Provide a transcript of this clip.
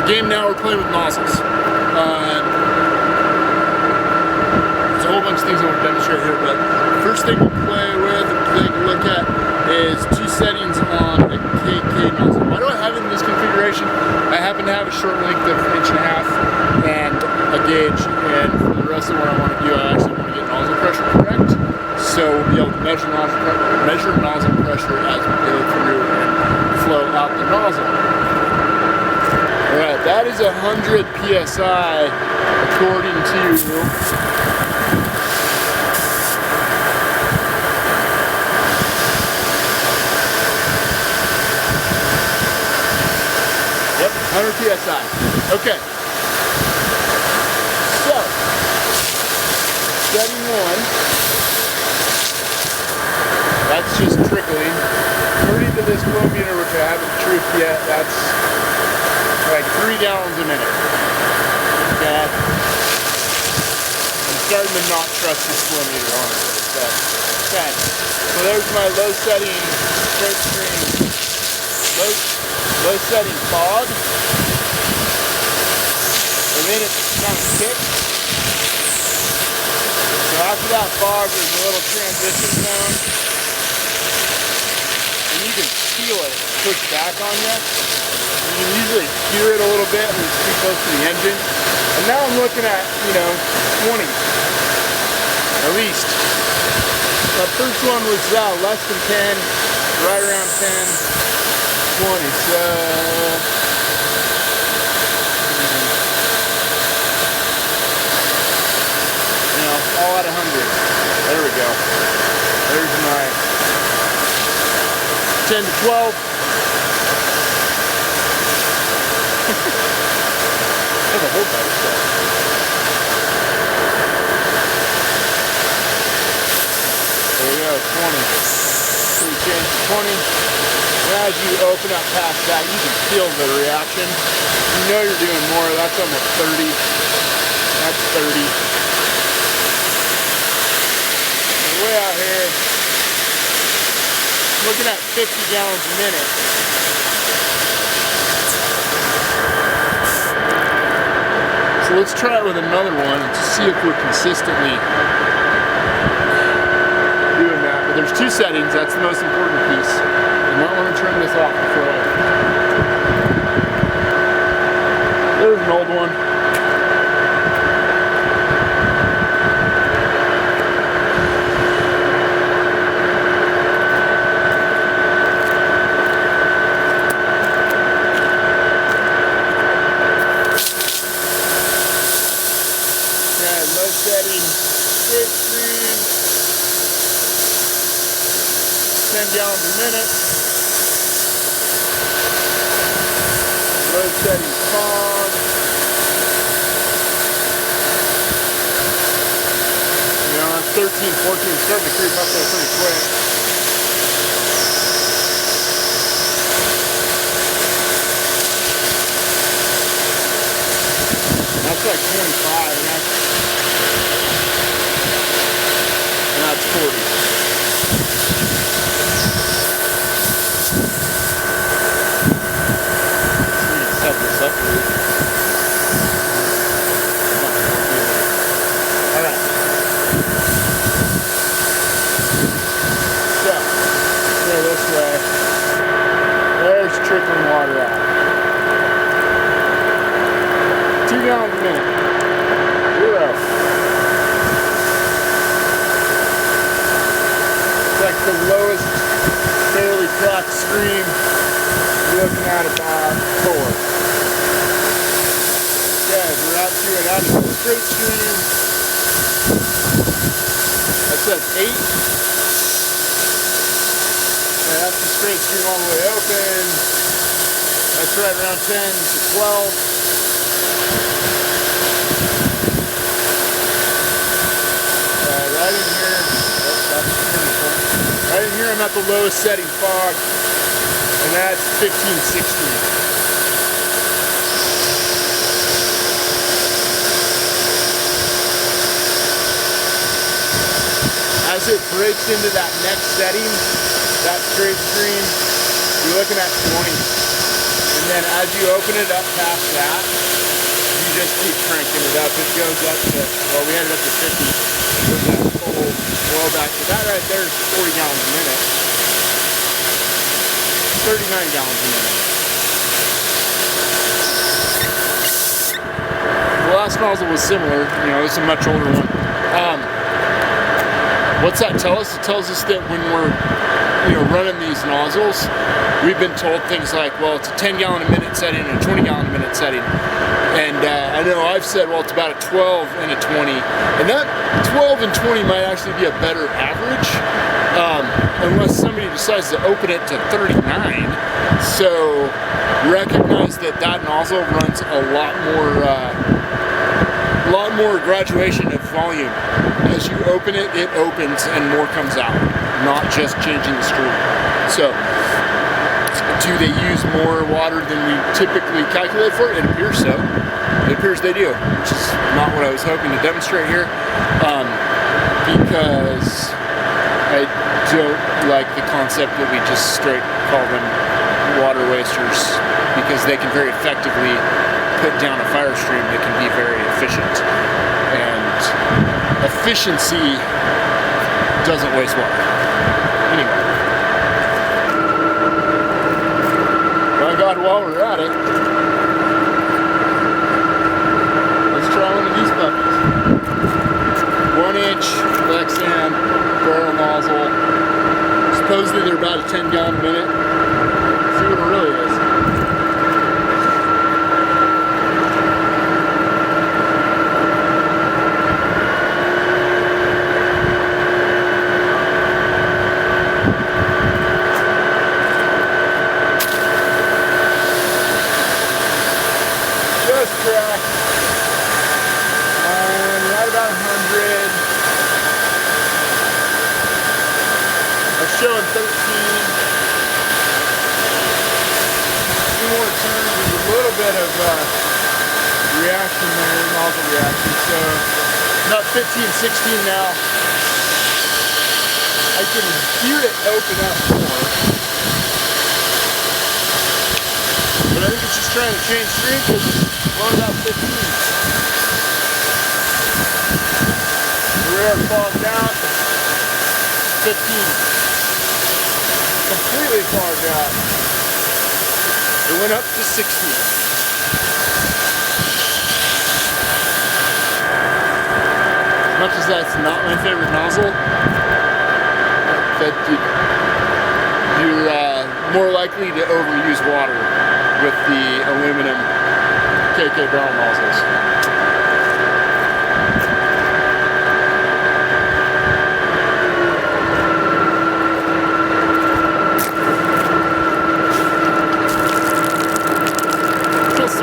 the game now, we're playing with nozzles. There's a whole bunch of things I want to demonstrate here, but the first thing we'll play with and take a look at is 2 settings on a KK nozzle. Why do I have it in this configuration? I happen to have a short length of 1.5 inches and a gauge, and for the rest of what I want to do, I actually want to get nozzle pressure correct. So we'll be able to measure nozzle pressure as we go through and flow out the nozzle. Alright, that is 100 PSI according to Yep, 100 PSI. Okay. So, setting 1. That's just trickling. According to this flow meter, which I haven't truth yet, that's like 3 gallons a minute. Okay. I'm starting to not trust this flow meter, honestly. So, okay. So there's my low setting straight stream. Low setting fog. And then it's kind of thick. So after that fog, there's a little transition zone. And you can feel it push back on you. You can usually hear it a little bit when it's too close to the engine. And now I'm looking at, 20 at least. My first one was less than 10, right around 10. 20, so all at 100. There we go. There's my 10 to 12. That's a whole bunch of stuff. There we go, 20. So we change to 20. As you open up past that, you can feel the reaction. You know you're doing more. That's almost 30. That's 30. And way out here, looking at 50 gallons a minute. So let's try it with another one to see if we're consistently doing that. But there's 2 settings. That's the most important piece. You might want to turn this off before There's an old one. Okay, low setting, straight stream, 10 gallons a minute. Low setting fog. 13, 14, starting to creep up there pretty quick. That's like 25, and that's 40. Set this up for you. This way. There's trickling water out. 2 gallons a minute. 0. It's like the lowest fairly cracked stream. You're looking at about 4. Okay, we're out to an actual straight stream. That says 8. That's the straight stream all the way open. That's right around 10 to 12. Right in here, that's the turning point. Right in here I'm at the lowest setting fog, and that's 15, 16. As it breaks into that next setting, that straight stream, you're looking at 20. And then as you open it up past that, you just keep cranking it up. It goes up to, well, we had it up to 50. So that full blow back. So that right there is 40 gallons a minute. 39 gallons a minute. The last nozzle was similar. You know, it's a much older one. What's that tell us? It tells us that when we're, you know, running these nozzles, we've been told things like, well, it's a 10 gallon a minute setting and a 20 gallon a minute setting. And I know I've said, well, it's about a 12 and a 20. And that 12 and 20 might actually be a better average, unless somebody decides to open it to 39. So recognize that that nozzle runs a lot more graduation of volume. As you open it, it opens and more comes out, not just changing the stream. So, do they use more water than we typically calculate for? It appears so. It appears they do, which is not what I was hoping to demonstrate here, because I don't like the concept that we just straight call them water wasters, because they can very effectively put down a fire stream that can be very efficient. And efficiency doesn't waste water. Anyway. My God, while we're at it, let's try one of these puppies. 1-inch Lexan barrel nozzle. Supposedly they're about a 10 gallon a minute. Let's see what it really is. Correct. Right about 100. I'm showing 13. Two more turns. There's a little bit of reaction there, nozzle reaction. So about 15, 16 now. I can hear it open up more. But I think it's just trying to change stream because it's on about 15. The rear fogged out. 15. Completely fogged out. It went up to 16. As much as that's not my favorite nozzle, that you're more likely to overuse water with the aluminum KK barrel nozzles. Just